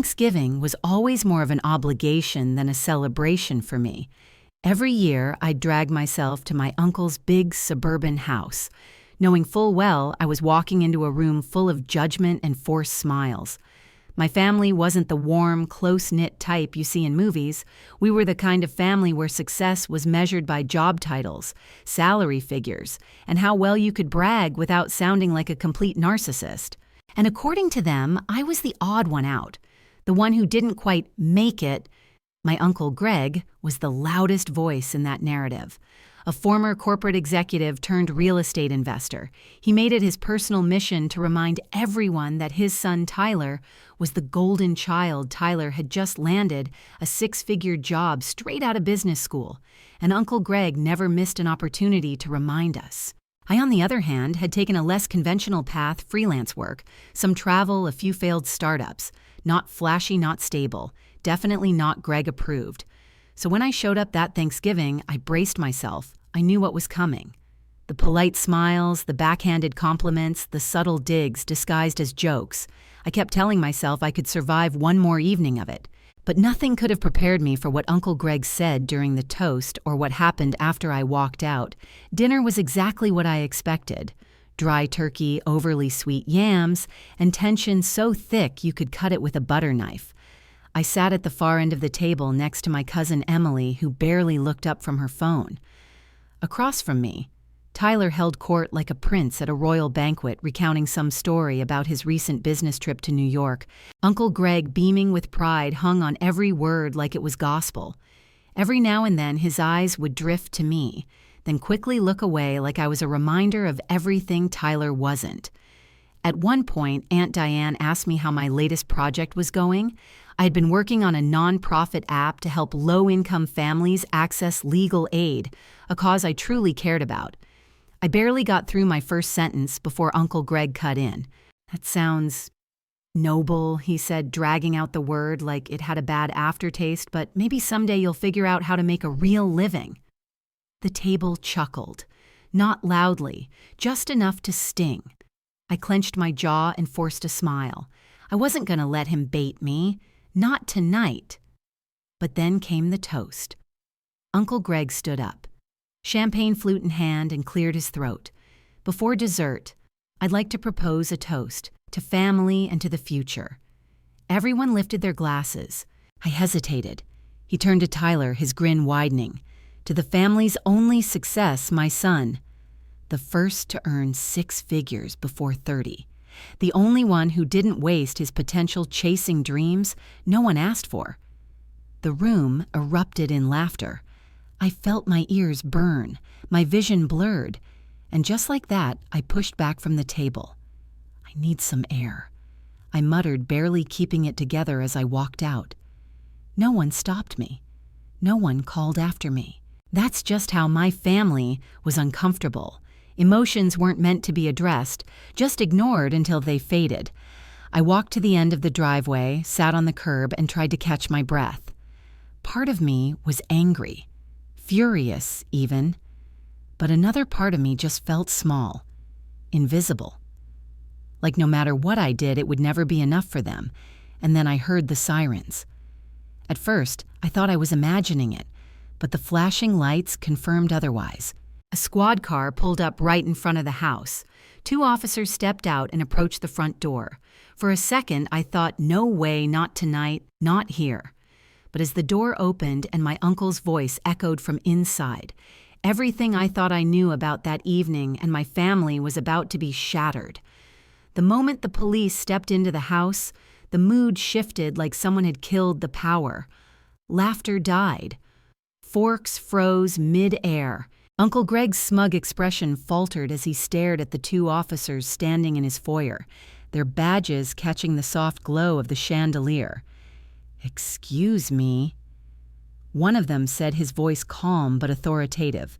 Thanksgiving was always more of an obligation than a celebration for me. Every year, I'd drag myself to my uncle's big suburban house, knowing full well I was walking into a room full of judgment and forced smiles. My family wasn't the warm, close-knit type you see in movies. We were the kind of family where success was measured by job titles, salary figures, and how well you could brag without sounding like a complete narcissist. And according to them, I was the odd one out, the one who didn't quite make it. My Uncle Greg was the loudest voice in that narrative. A former corporate executive turned real estate investor, he made it his personal mission to remind everyone that his son Tyler was the golden child. Tyler had just landed a six-figure job straight out of business school, and Uncle Greg never missed an opportunity to remind us. I, on the other hand, had taken a less conventional path: freelance work, some travel, a few failed startups. Not flashy, not stable, definitely not Greg approved. So when I showed up that Thanksgiving, I braced myself. I knew what was coming. The polite smiles, the backhanded compliments, the subtle digs disguised as jokes. I kept telling myself I could survive one more evening of it. But nothing could have prepared me for what Uncle Greg said during the toast or what happened after I walked out. Dinner was exactly what I expected. Dry turkey, overly sweet yams, and tension so thick you could cut it with a butter knife. I sat at the far end of the table next to my cousin Emily, who barely looked up from her phone. Across from me, Tyler held court like a prince at a royal banquet, recounting some story about his recent business trip to New York. Uncle Greg, beaming with pride, hung on every word like it was gospel. Every now and then his eyes would drift to me, then quickly look away like I was a reminder of everything Tyler wasn't. At one point, Aunt Diane asked me how my latest project was going. I had been working on a nonprofit app to help low-income families access legal aid, a cause I truly cared about. I barely got through my first sentence before Uncle Greg cut in. "That sounds noble," he said, dragging out the word like it had a bad aftertaste, "but maybe someday you'll figure out how to make a real living." The table chuckled, not loudly, just enough to sting. I clenched my jaw and forced a smile. I wasn't going to let him bait me. Not tonight. But then came the toast. Uncle Greg stood up, champagne flute in hand, and cleared his throat. "Before dessert, I'd like to propose a toast to family and to the future." Everyone lifted their glasses. I hesitated. He turned to Tyler, his grin widening. "To the family's only success, my son. The first to earn 6 figures before 30. The only one who didn't waste his potential chasing dreams no one asked for." The room erupted in laughter. I felt my ears burn, my vision blurred, and just like that, I pushed back from the table. "I need some air," I muttered, barely keeping it together as I walked out. No one stopped me. No one called after me. That's just how my family was uncomfortable. Emotions weren't meant to be addressed, just ignored until they faded. I walked to the end of the driveway, sat on the curb, and tried to catch my breath. Part of me was angry, furious even, but another part of me just felt small, invisible. Like no matter what I did, it would never be enough for them. And then I heard the sirens. At first, I thought I was imagining it, but the flashing lights confirmed otherwise. A squad car pulled up right in front of the house. 2 officers stepped out and approached the front door. For a second, I thought, no way, not tonight, not here. But as the door opened and my uncle's voice echoed from inside, everything I thought I knew about that evening and my family was about to be shattered. The moment the police stepped into the house, the mood shifted like someone had killed the power. Laughter died. Forks froze mid-air. Uncle Greg's smug expression faltered as he stared at the 2 officers standing in his foyer, their badges catching the soft glow of the chandelier. "Excuse me." One of them said, his voice calm but authoritative.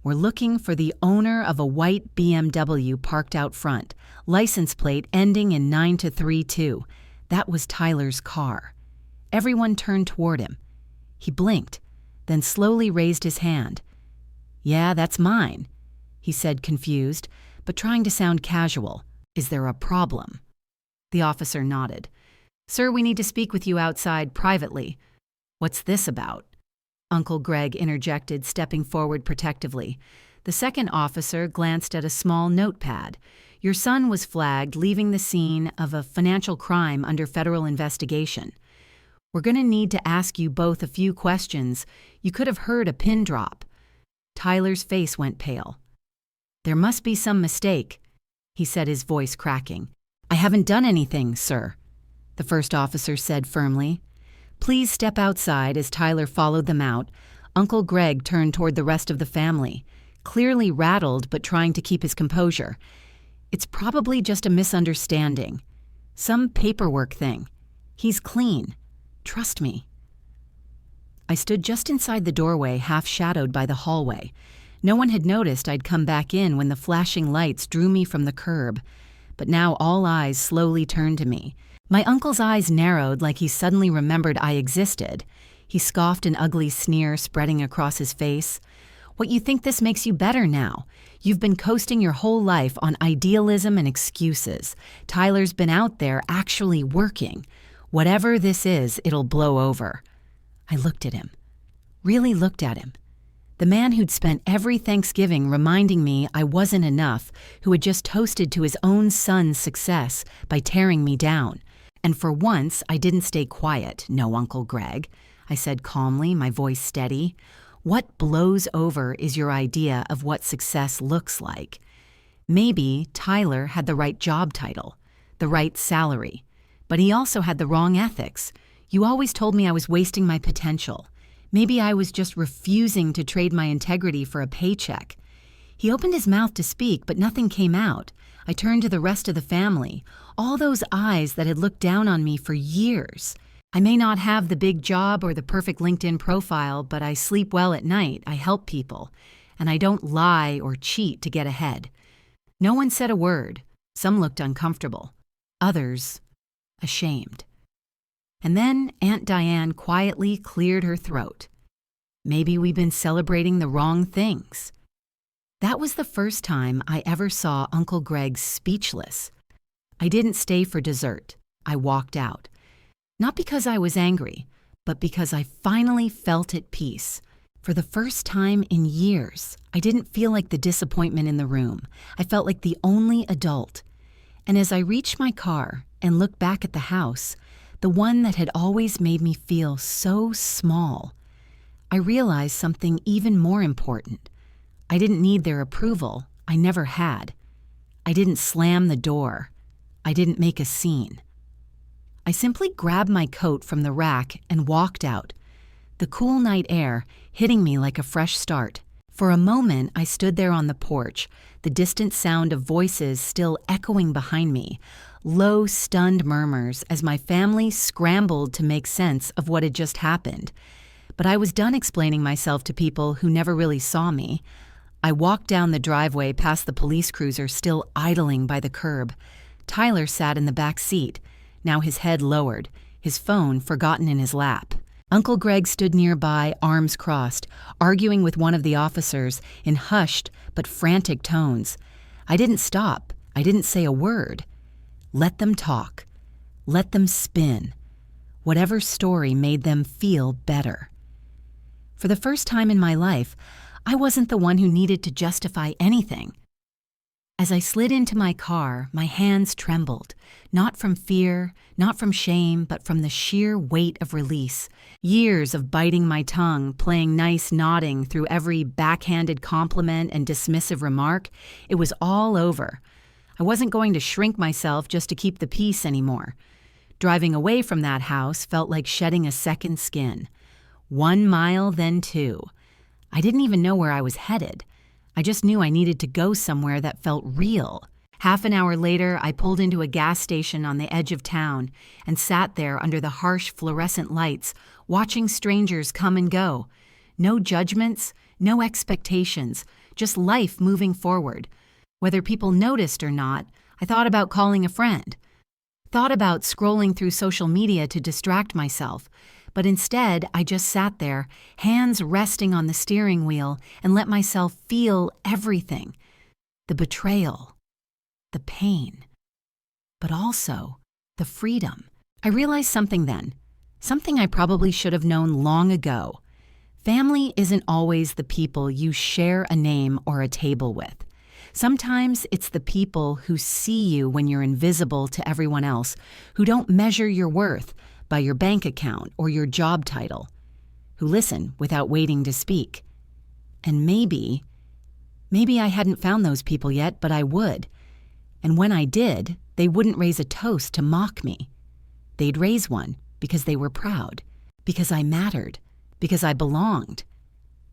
"We're looking for the owner of a white BMW parked out front, license plate ending in 9232. That was Tyler's car." Everyone turned toward him. He blinked, then slowly raised his hand. "Yeah, that's mine," he said, confused, but trying to sound casual. "Is there a problem?" The officer nodded. "Sir, we need to speak with you outside privately." "What's this about?" Uncle Greg interjected, stepping forward protectively. The second officer glanced at a small notepad. "Your son was flagged, leaving the scene of a financial crime under federal investigation. We're going to need to ask you both a few questions. You could have heard a pin drop." Tyler's face went pale. "There must be some mistake," he said, his voice cracking. "I haven't done anything, sir," the first officer said firmly. "Please step outside." As Tyler followed them out, Uncle Greg turned toward the rest of the family, clearly rattled but trying to keep his composure. "It's probably just a misunderstanding. Some paperwork thing. He's clean. Trust me." I stood just inside the doorway, half shadowed by the hallway. No one had noticed I'd come back in when the flashing lights drew me from the curb. But now all eyes slowly turned to me. My uncle's eyes narrowed like he suddenly remembered I existed. He scoffed an ugly sneer spreading across his face. "What, you think this makes you better now? You've been coasting your whole life on idealism and excuses. Tyler's been out there actually working. Whatever this is, it'll blow over." I looked at him. Really looked at him. The man who'd spent every Thanksgiving reminding me I wasn't enough, who had just toasted to his own son's success by tearing me down. And for once, I didn't stay quiet. "No, Uncle Greg," I said calmly, my voice steady. "What blows over is your idea of what success looks like. Maybe Tyler had the right job title, the right salary, but he also had the wrong ethics. You always told me I was wasting my potential. Maybe I was just refusing to trade my integrity for a paycheck." He opened his mouth to speak, but nothing came out. I turned to the rest of the family, all those eyes that had looked down on me for years. I may not have the big job or the perfect LinkedIn profile, but I sleep well at night, I help people, and I don't lie or cheat to get ahead. No one said a word. Some looked uncomfortable. Others, ashamed. And then Aunt Diane quietly cleared her throat. "Maybe we've been celebrating the wrong things." That was the first time I ever saw Uncle Greg speechless. I didn't stay for dessert. I walked out. Not because I was angry, but because I finally felt at peace. For the first time in years, I didn't feel like the disappointment in the room. I felt like the only adult. And as I reached my car and looked back at the house, the one that had always made me feel so small, I realized something even more important. I didn't need their approval. I never had. I didn't slam the door. I didn't make a scene. I simply grabbed my coat from the rack and walked out, the cool night air hitting me like a fresh start. For a moment, I stood there on the porch, the distant sound of voices still echoing behind me, low, stunned murmurs as my family scrambled to make sense of what had just happened. But I was done explaining myself to people who never really saw me. I walked down the driveway past the police cruiser still idling by the curb. Tyler sat in the back seat, now his head lowered, his phone forgotten in his lap. Uncle Greg stood nearby, arms crossed, arguing with one of the officers in hushed but frantic tones. I didn't stop. I didn't say a word. Let them talk. Let them spin. Whatever story made them feel better. For the first time in my life, I wasn't the one who needed to justify anything. As I slid into my car, my hands trembled, not from fear, not from shame, but from the sheer weight of release. Years of biting my tongue, playing nice nodding through every backhanded compliment and dismissive remark, it was all over. I wasn't going to shrink myself just to keep the peace anymore. Driving away from that house felt like shedding a second skin. 1 mile, then 2. I didn't even know where I was headed. I just knew I needed to go somewhere that felt real. Half an hour later, I pulled into a gas station on the edge of town and sat there under the harsh fluorescent lights, watching strangers come and go. No judgments, no expectations, just life moving forward. Whether people noticed or not, I thought about calling a friend. Thought about scrolling through social media to distract myself. But instead, I just sat there, hands resting on the steering wheel, and let myself feel everything. The betrayal, the pain, but also the freedom. I realized something then, something I probably should have known long ago. Family isn't always the people you share a name or a table with. Sometimes it's the people who see you when you're invisible to everyone else, who don't measure your worth by your bank account or your job title, who listen without waiting to speak. And maybe I hadn't found those people yet, but I would. And when I did, they wouldn't raise a toast to mock me. They'd raise one because they were proud, because I mattered, because I belonged.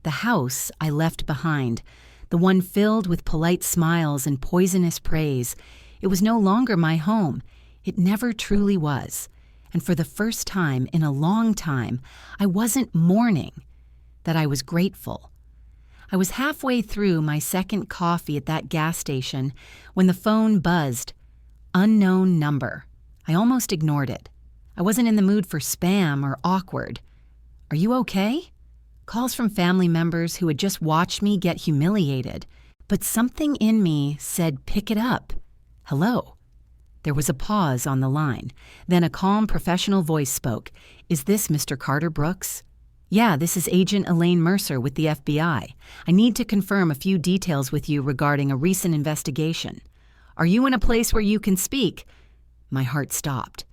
The house I left behind, the one filled with polite smiles and poisonous praise, it was no longer my home. It never truly was. And for the first time in a long time, I wasn't mourning, that I was grateful. I was halfway through my second coffee at that gas station when the phone buzzed. Unknown number. I almost ignored it. I wasn't in the mood for spam or awkward. Are you okay? Calls from family members who had just watched me get humiliated. But something in me said, pick it up. Hello. There was a pause on the line. Then a calm professional voice spoke. Is this Mr. Carter Brooks? Yeah, this is Agent Elaine Mercer with the FBI. I need to confirm a few details with you regarding a recent investigation. Are you in a place where you can speak? My heart stopped.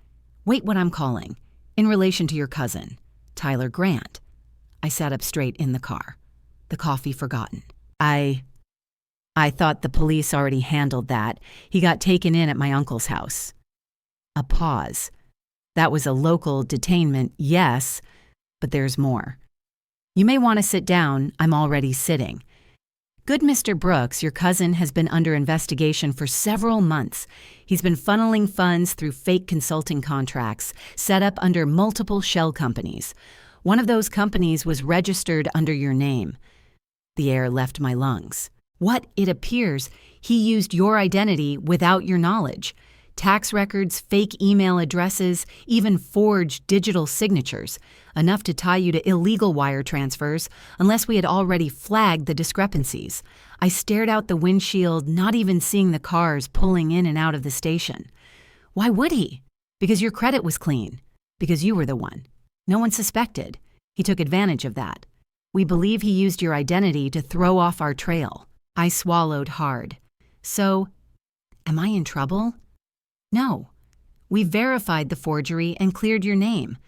Wait what I'm calling. In relation to your cousin, Tyler Grant. I sat up straight in the car. The coffee forgotten. I thought the police already handled that. He got taken in at my uncle's house. A pause. That was a local detainment, yes, but there's more. You may want to sit down. I'm already sitting. Good Mr. Brooks, your cousin has been under investigation for several months. He's been funneling funds through fake consulting contracts set up under multiple shell companies. One of those companies was registered under your name. The air left my lungs. What, it appears, he used your identity without your knowledge. Tax records, fake email addresses, even forged digital signatures, enough to tie you to illegal wire transfers unless we had already flagged the discrepancies. I stared out the windshield, not even seeing the cars pulling in and out of the station. Why would he? Because your credit was clean. Because you were the one. No one suspected. He took advantage of that. We believe he used your identity to throw off our trail. I swallowed hard. So, am I in trouble? No. We verified the forgery and cleared your name.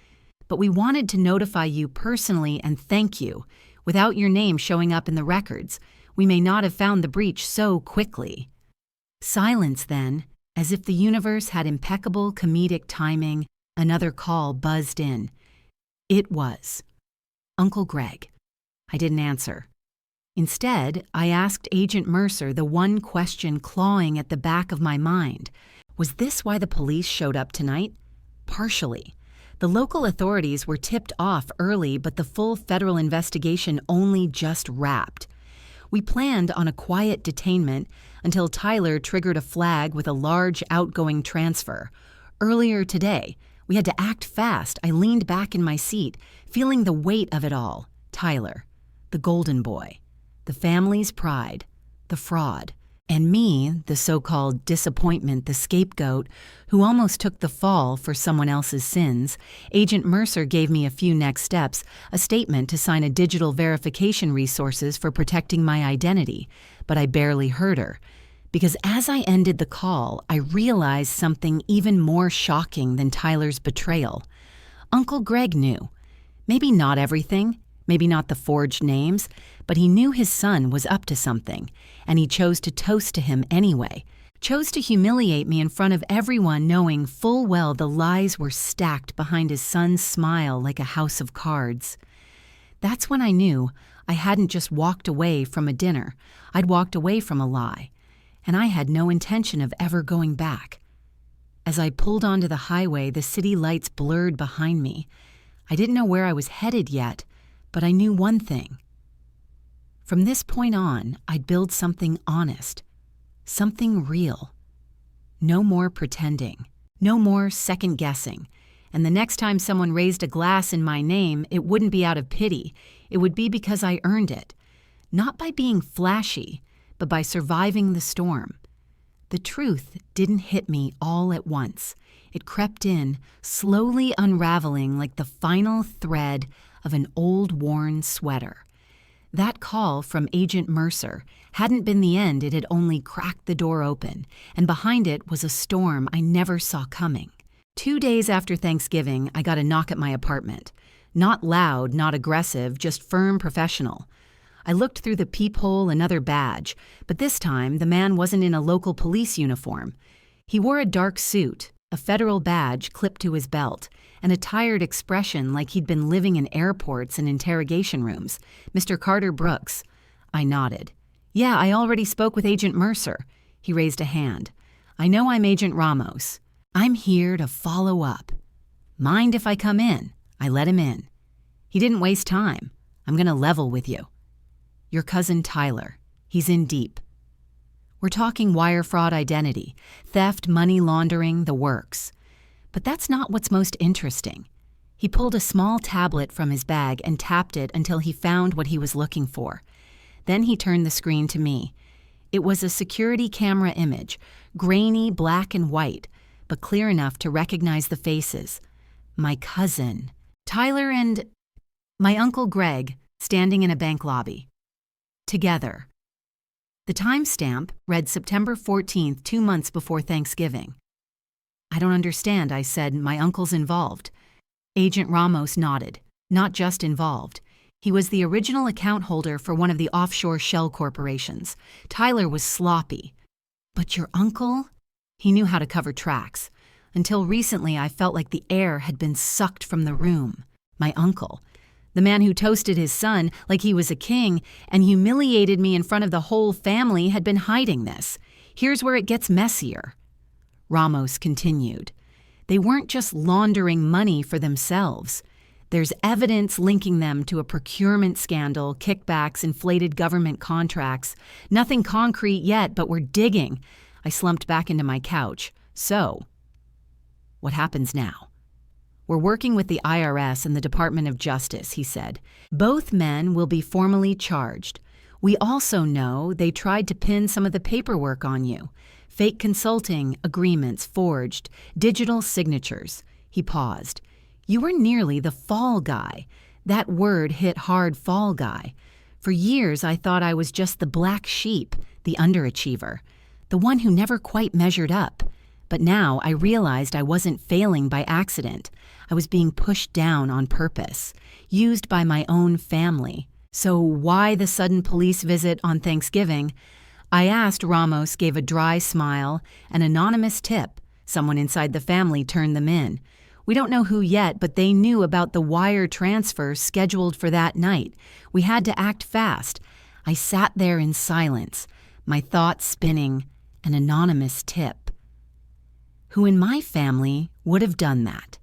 But we wanted to notify you personally and thank you. Without your name showing up in the records, we may not have found the breach so quickly. Silence then, as if the universe had impeccable comedic timing, another call buzzed in. It was Uncle Greg. I didn't answer. Instead, I asked Agent Mercer the one question clawing at the back of my mind. Was this why the police showed up tonight? Partially. The local authorities were tipped off early, but the full federal investigation only just wrapped. We planned on a quiet detainment until Tyler triggered a flag with a large outgoing transfer. Earlier today, we had to act fast. I leaned back in my seat, feeling the weight of it all. Tyler, the golden boy, the family's pride, the fraud, and me, the so-called disappointment, the scapegoat, who almost took the fall for someone else's sins. Agent Mercer gave me a few next steps, a statement to sign a digital verification resources for protecting my identity, but I barely heard her. Because as I ended the call, I realized something even more shocking than Tyler's betrayal. Uncle Greg knew. Maybe not everything, maybe not the forged names, but he knew his son was up to something, and he chose to toast to him anyway, chose to humiliate me in front of everyone knowing full well the lies were stacked behind his son's smile like a house of cards. That's when I knew I hadn't just walked away from a dinner, I'd walked away from a lie, and I had no intention of ever going back. As I pulled onto the highway, the city lights blurred behind me. I didn't know where I was headed yet, but I knew one thing. From this point on, I'd build something honest, something real. No more pretending, no more second-guessing. And the next time someone raised a glass in my name, it wouldn't be out of pity. It would be because I earned it. Not by being flashy, but by surviving the storm. The truth didn't hit me all at once. It crept in, slowly unraveling like the final thread of an old worn sweater. That call from Agent Mercer hadn't been the end, it had only cracked the door open, and behind it was a storm I never saw coming. 2 days after Thanksgiving, I got a knock at my apartment. Not loud, not aggressive, just firm professional. I looked through the peephole, another badge, but this time the man wasn't in a local police uniform. He wore a dark suit, a federal badge clipped to his belt, and a tired expression like he'd been living in airports and interrogation rooms. Mr. Carter Brooks. I nodded. Yeah, I already spoke with Agent Mercer. He raised a hand. I know I'm Agent Ramos. I'm here to follow up. Mind if I come in? I let him in. He didn't waste time. I'm going to level with you. Your cousin Tyler. He's in deep. We're talking wire fraud identity, theft, money laundering, the works. But that's not what's most interesting. He pulled a small tablet from his bag and tapped it until he found what he was looking for. Then he turned the screen to me. It was a security camera image, grainy black and white, but clear enough to recognize the faces. My cousin, Tyler, and my Uncle Greg, standing in a bank lobby. Together. The timestamp read September 14th, 2 months before Thanksgiving. I don't understand, I said. My uncle's involved. Agent Ramos nodded. Not just involved. He was the original account holder for one of the offshore shell corporations. Tyler was sloppy. But your uncle? He knew how to cover tracks. Until recently, I felt like the air had been sucked from the room. My uncle. The man who toasted his son like he was a king and humiliated me in front of the whole family had been hiding this. Here's where it gets messier. Ramos continued. They weren't just laundering money for themselves. There's evidence linking them to a procurement scandal, kickbacks, inflated government contracts. Nothing concrete yet, but we're digging. I slumped back into my couch. So, what happens now? We're working with the IRS and the Department of Justice, he said. Both men will be formally charged. We also know they tried to pin some of the paperwork on you. Fake consulting, agreements forged, digital signatures. He paused. You were nearly the fall guy. That word hit hard, fall guy. For years, I thought I was just the black sheep, the underachiever, the one who never quite measured up. But now I realized I wasn't failing by accident. I was being pushed down on purpose, used by my own family. So why the sudden police visit on Thanksgiving? I asked. Ramos gave a dry smile. An anonymous tip. Someone inside the family turned them in. We don't know who yet, but they knew about the wire transfer scheduled for that night. We had to act fast. I sat there in silence, my thoughts spinning. An anonymous tip. Who in my family would have done that?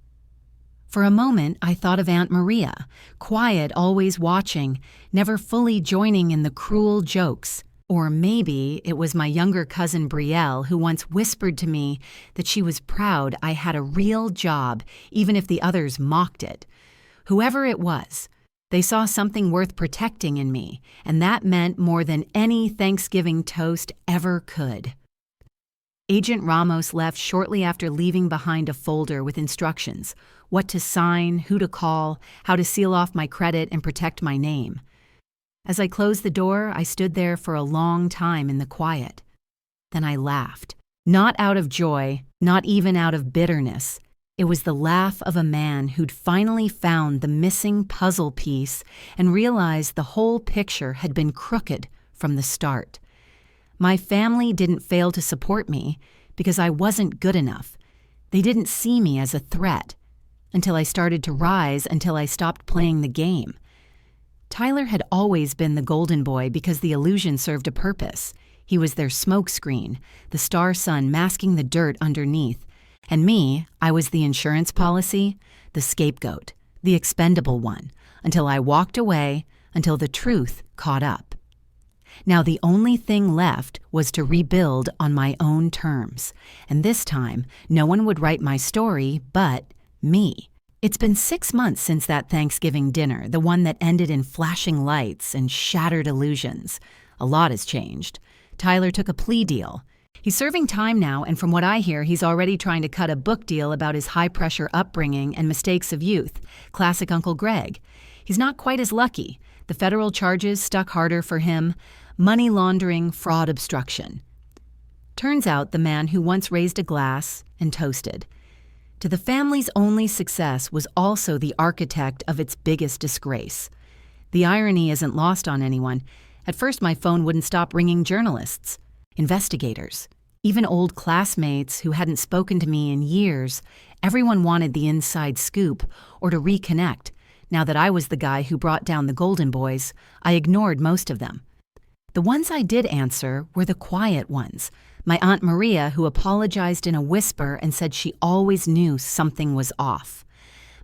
For a moment, I thought of Aunt Maria, quiet, always watching, never fully joining in the cruel jokes. Or maybe it was my younger cousin Brielle who once whispered to me that she was proud I had a real job, even if the others mocked it. Whoever it was, they saw something worth protecting in me, and that meant more than any Thanksgiving toast ever could. Agent Ramos left shortly after leaving behind a folder with instructions, what to sign, who to call, how to seal off my credit and protect my name. As I closed the door, I stood there for a long time in the quiet. Then I laughed. Not out of joy, not even out of bitterness. It was the laugh of a man who'd finally found the missing puzzle piece and realized the whole picture had been crooked from the start. My family didn't fail to support me because I wasn't good enough. They didn't see me as a threat until I started to rise, until I stopped playing the game. Tyler had always been the golden boy because the illusion served a purpose. He was their smokescreen, the star sun masking the dirt underneath. And me, I was the insurance policy, the scapegoat, the expendable one, until I walked away, until the truth caught up. Now the only thing left was to rebuild on my own terms. And this time, no one would write my story but me. It's been 6 months since that Thanksgiving dinner, the one that ended in flashing lights and shattered illusions. A lot has changed. Tyler took a plea deal. He's serving time now, and from what I hear, he's already trying to cut a book deal about his high-pressure upbringing and mistakes of youth. Classic Uncle Greg. He's not quite as lucky. The federal charges stuck harder for him. Money laundering, fraud, obstruction. Turns out the man who once raised a glass and toasted. To the family's only success was also the architect of its biggest disgrace. The irony isn't lost on anyone. At first, my phone wouldn't stop ringing journalists, investigators, even old classmates who hadn't spoken to me in years. Everyone wanted the inside scoop or to reconnect. Now that I was the guy who brought down the Golden Boys, I ignored most of them. The ones I did answer were the quiet ones. My Aunt Maria, who apologized in a whisper and said she always knew something was off.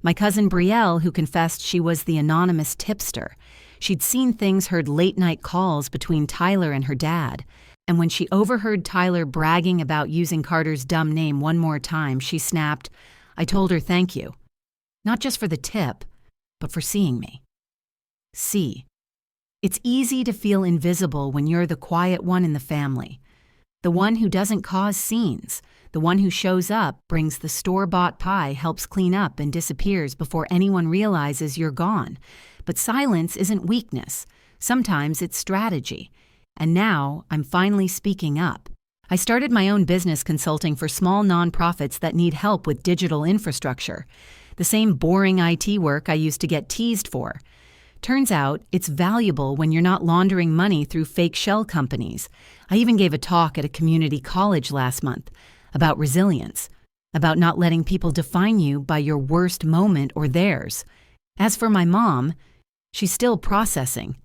My cousin Brielle, who confessed she was the anonymous tipster. She'd seen things, heard late-night calls between Tyler and her dad. And when she overheard Tyler bragging about using Carter's dumb name one more time, she snapped, "I told her thank you. Not just for the tip, but for seeing me." See. It's easy to feel invisible when you're the quiet one in the family. The one who doesn't cause scenes. The one who shows up, brings the store-bought pie, helps clean up, and disappears before anyone realizes you're gone. But silence isn't weakness. Sometimes it's strategy. And now I'm finally speaking up. I started my own business consulting for small nonprofits that need help with digital infrastructure. The same boring IT work I used to get teased for. Turns out it's valuable when you're not laundering money through fake shell companies. I even gave a talk at a community college last month about resilience, about not letting people define you by your worst moment or theirs. As for my mom, she's still processing.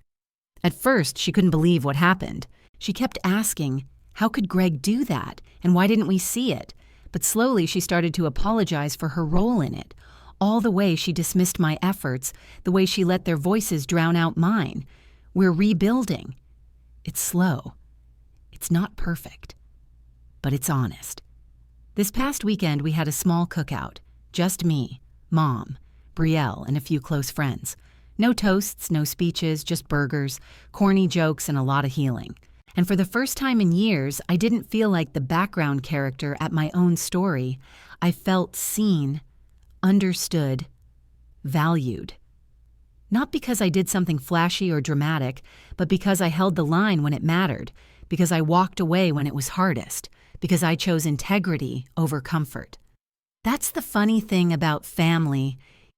At first, she couldn't believe what happened. She kept asking, how could Greg do that, and why didn't we see it? But slowly she started to apologize for her role in it. All the way she dismissed my efforts, the way she let their voices drown out mine. We're rebuilding. It's slow. It's not perfect. But it's honest. This past weekend we had a small cookout. Just me, Mom, Brielle, and a few close friends. No toasts, no speeches, just burgers, corny jokes, and a lot of healing. And for the first time in years, I didn't feel like the background character at my own story. I felt seen, understood, valued. Not because I did something flashy or dramatic, but because I held the line when it mattered, because I walked away when it was hardest, because I chose integrity over comfort. That's the funny thing about family.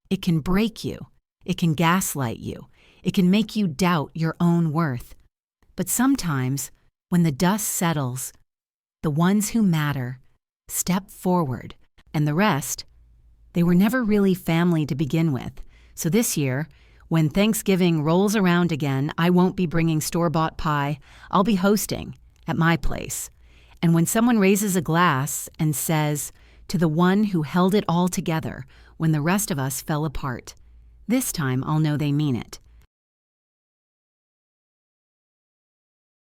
It can break you. It can gaslight you. It can make you doubt your own worth. But sometimes, when the dust settles, the ones who matter step forward, and the rest, they were never really family to begin with. So this year, when Thanksgiving rolls around again, I won't be bringing store-bought pie. I'll be hosting at my place. And when someone raises a glass and says, "To the one who held it all together when the rest of us fell apart," this time I'll know they mean it.